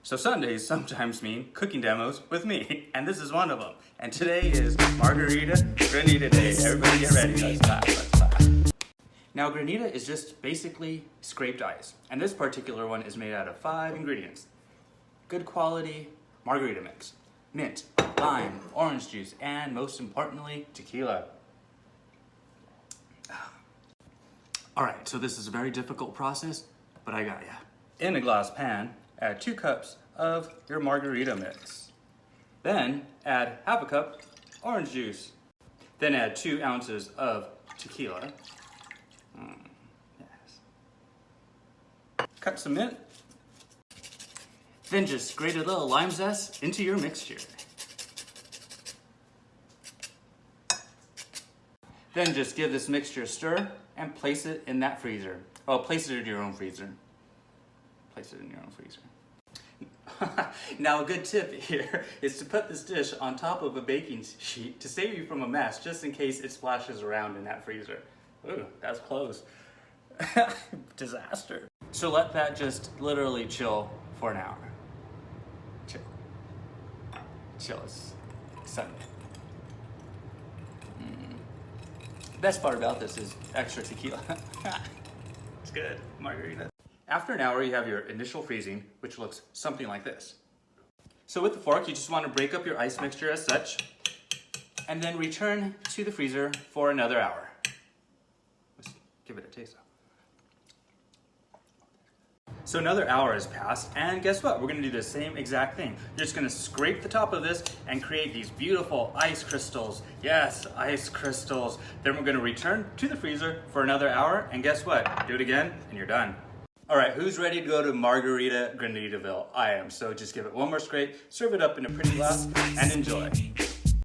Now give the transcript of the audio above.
So Sundays sometimes mean cooking demos with me, and this is one of them. And today is Margarita Granita Day. Everybody get ready, let's clap, let's clap. Now Granita is just basically scraped ice, and this particular one is made out of 5 ingredients. Good quality margarita mix, mint, lime, orange juice, and most importantly, tequila. Alright, so this is a very difficult process, but I got ya. In a glass pan, add 2 cups of your margarita mix. Then add half a cup orange juice. Then add 2 ounces of tequila. Yes. Cut some mint. Then just grate a little lime zest into your mixture. Then just give this mixture a stir and place it in that freezer. Oh, place it in your own freezer. Place it in your own freezer. Now a good tip here is to put this dish on top of a baking sheet to save you from a mess, just in case it splashes around in that freezer. Ooh, that's close. Disaster. So let that just literally chill for an hour. Chill. Chill is Sunday. Best part about this is extra tequila. It's good, margarita. After an hour, you have your initial freezing, which looks something like this. So with the fork, you just want to break up your ice mixture as such, and then return to the freezer for another hour. Let's give it a taste. So another hour has passed, and guess what? We're gonna do the same exact thing. You're just gonna scrape the top of this and create these beautiful ice crystals. Yes, ice crystals. Then we're gonna return to the freezer for another hour, and guess what? Do it again, and you're done. All right, who's ready to go to Margarita Granitaville? I am, so just give it one more scrape, serve it up in a pretty glass, and enjoy.